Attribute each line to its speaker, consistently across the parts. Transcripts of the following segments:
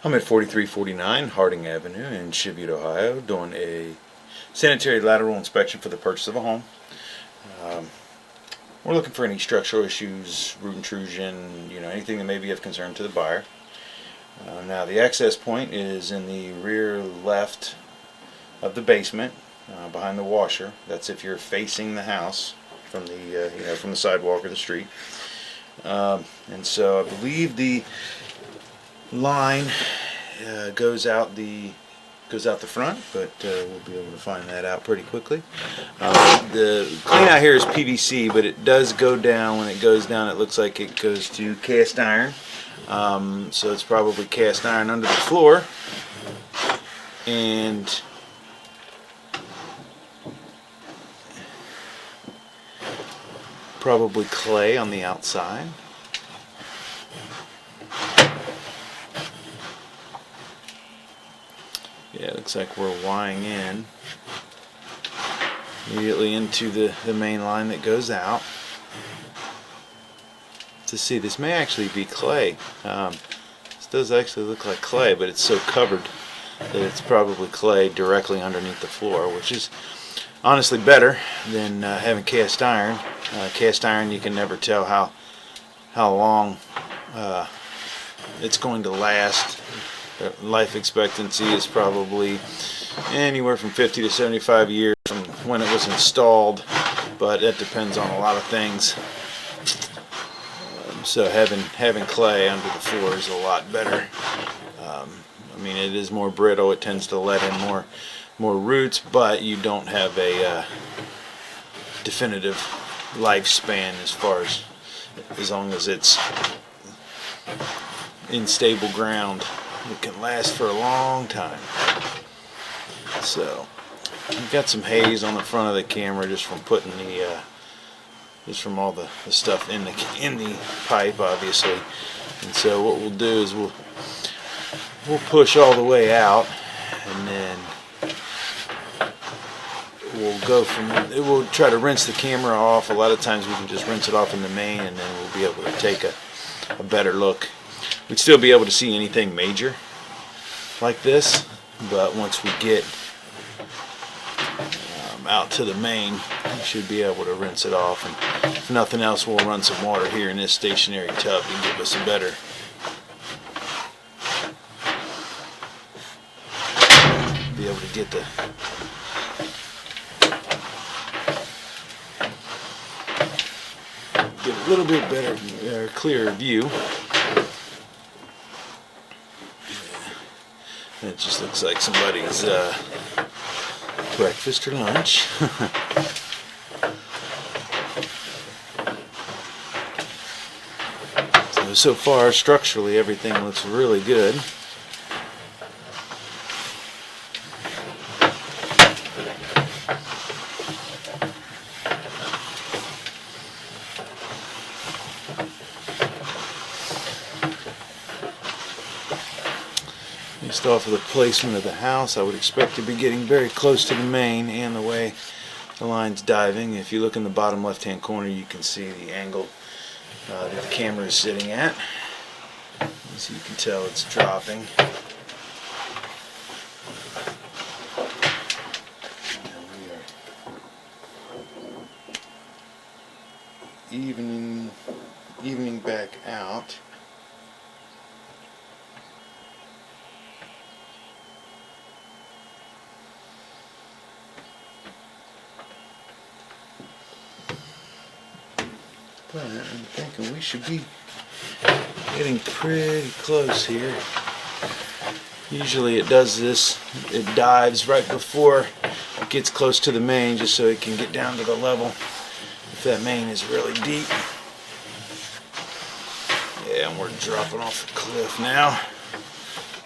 Speaker 1: I'm at 4349 Harding Avenue in Cheviot, Ohio, doing a sanitary lateral inspection for the purchase of a home. We're looking for any structural issues, root intrusion, anything that may be of concern to the buyer. Now the access point is in the rear left of the basement, behind the washer. That's if you're facing the house from the from the sidewalk or the street. And so I believe the line goes out the front, but we'll be able to find that out pretty quickly. The clean out here is PVC, but it does go down. When it goes down, it looks like it goes to cast iron. So it's probably cast iron under the floor, and probably clay on the outside. Yeah, it looks like we're wiring in immediately into the main line that goes out. To see, this may actually be clay. This does actually look like clay, but it's so covered that it's probably clay directly underneath the floor, which is honestly better than having cast iron. Cast iron, you can never tell how long it's going to last. Life expectancy is probably anywhere from 50 to 75 years from when it was installed, but that depends on a lot of things. So having clay under the floor is a lot better. I mean, it is more brittle. It tends to let in more roots, but you don't have a definitive lifespan as long as it's in stable ground. It can last for a long time. So I've got some haze on the front of the camera just from putting just from all the stuff in the pipe, obviously. And so what we'll do is we'll push all the way out, and then we'll try to rinse the camera off. A lot of times we can just rinse it off in the main, and then we'll be able to take a better look. We'd still be able to see anything major like this, but once we get out to the main, we should be able to rinse it off. And if nothing else, we'll run some water here in this stationary tub to give us a better be able to get a little bit better, clearer view. It just looks like somebody's breakfast or lunch. So far, structurally, everything looks really good. Based off of the placement of the house, I would expect to be getting very close to the main and the way the line's diving. If you look in the bottom left hand corner, you can see the angle that the camera is sitting at. As you can tell, it's dropping. And we are evening back out. But I'm thinking we should be getting pretty close here. Usually it does this, it dives right before it gets close to the main, just so it can get down to the level if that main is really deep. Yeah, and we're dropping off the cliff now.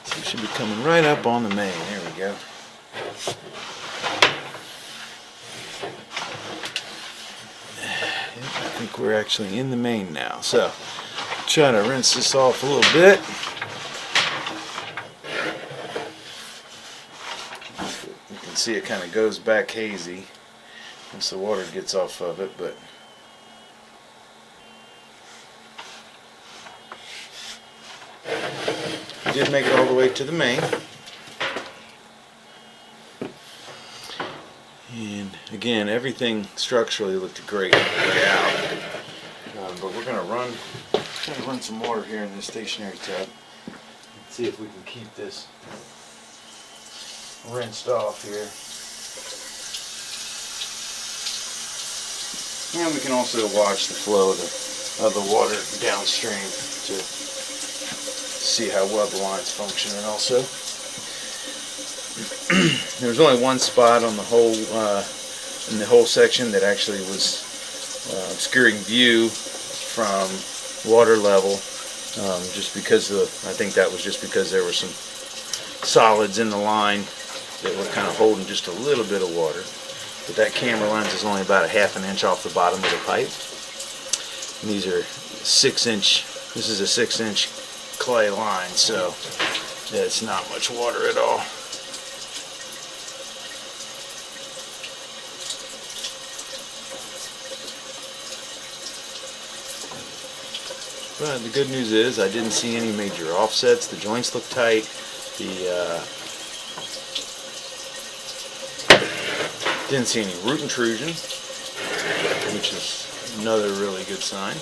Speaker 1: So we should be coming right up on the main. There we go. I think we're actually in the main now. So try to rinse this off a little bit. You can see it kind of goes back hazy once the water gets off of it, but did make it all the way to the main. And again, everything structurally looked great on the way out. But we're going to run some water here in this stationary tub. See if we can keep this rinsed off here. And we can also watch the flow of the water downstream to see how well the line's functioning also. There was only one spot on the whole in the whole section that actually was obscuring view from water level, just because I think that was just because there were some solids in the line that were kind of holding just a little bit of water. But that camera lens is only about a ½ an inch off the bottom of the pipe. And these are 6-inch. This is a 6-inch clay line, so it's not much water at all. But the good news is I didn't see any major offsets. The joints look tight. Didn't see any root intrusion, which is another really good sign.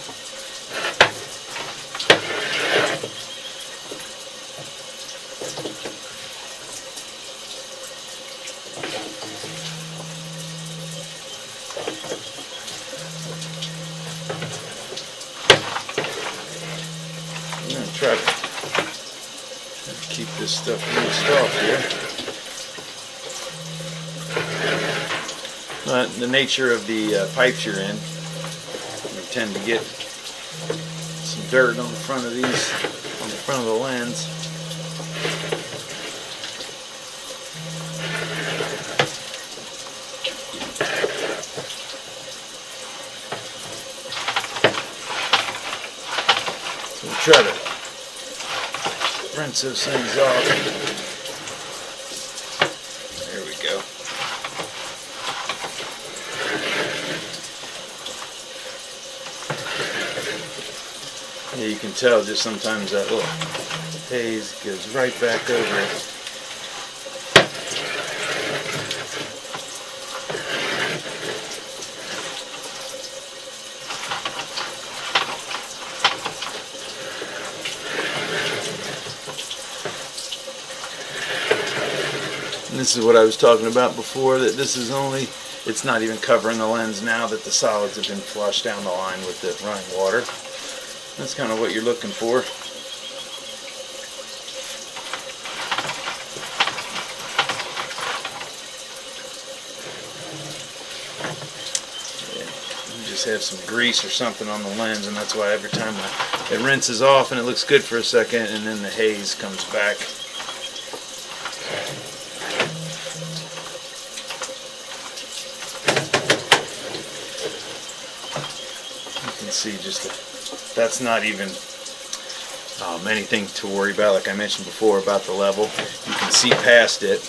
Speaker 1: I'm going to try to keep this stuff rinsed off here. The nature of the pipes you're in, you tend to get some dirt on the front of these, on the front of the lens. So we'll try to rinse those things off. There we go. Yeah, you can tell just sometimes that little haze goes right back over it. And this is what I was talking about before, that this is only, it's not even covering the lens now that the solids have been flushed down the line with the running water. That's kind of what you're looking for. Yeah, you just have some grease or something on the lens, and that's why every time it rinses off and it looks good for a second, and then the haze comes back. You can see just that's not even anything to worry about. Like I mentioned before about the level, you can see past it.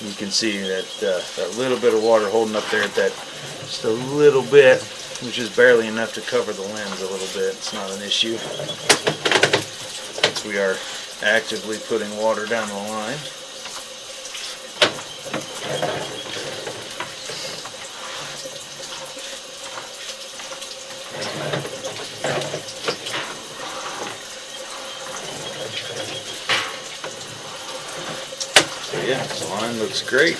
Speaker 1: You can see that that little bit of water holding up there at that, just a little bit, which is barely enough to cover the lens a little bit. It's not an issue. Since we are actively putting water down the line. Yeah, the line looks great.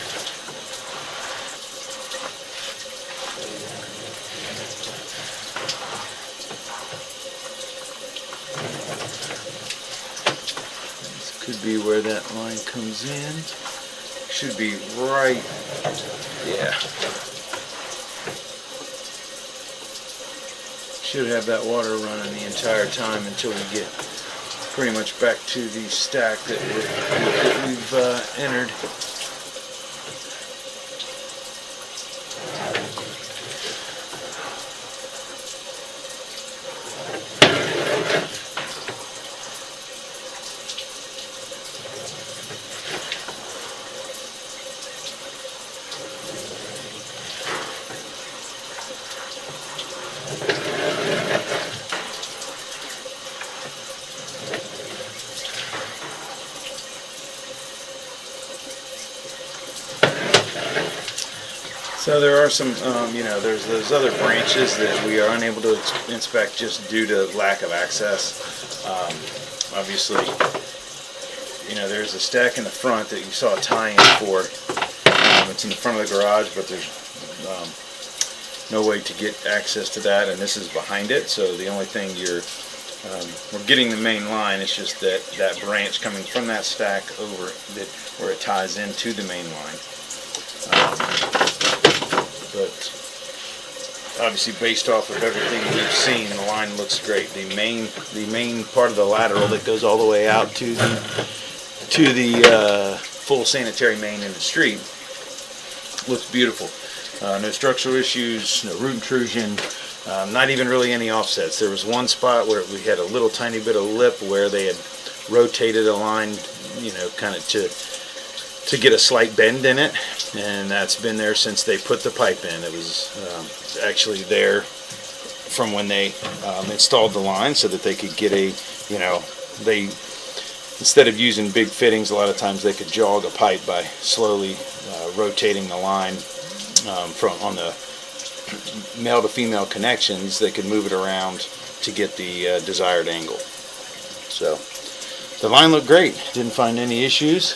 Speaker 1: This could be where that line comes in. Should be right, yeah. Should have that water running the entire time until we get pretty much back to the stack that we've entered. So there are some, there's those other branches that we are unable to inspect just due to lack of access. Obviously, there's a stack in the front that you saw a tie-in for. It's in the front of the garage, but there's no way to get access to that, and this is behind it. So the only thing we're getting the main line. It's just that branch coming from that stack over where it ties into the main line. But obviously, based off of everything we've seen, the line looks great. The main part of the lateral that goes all the way out to the full sanitary main in the street looks beautiful. No structural issues, no root intrusion, not even really any offsets. There was one spot where we had a little tiny bit of lip where they had rotated a line, kind of to get a slight bend in it, and that's been there since they put the pipe in. It was actually there from when they installed the line, so that they could get instead of using big fittings, a lot of times they could jog a pipe by slowly rotating the line on the male to female connections. They could move it around to get the desired angle. So the line looked great, didn't find any issues.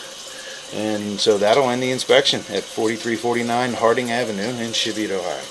Speaker 1: And so that'll end the inspection at 4349 Harding Avenue in Cheviot, Ohio.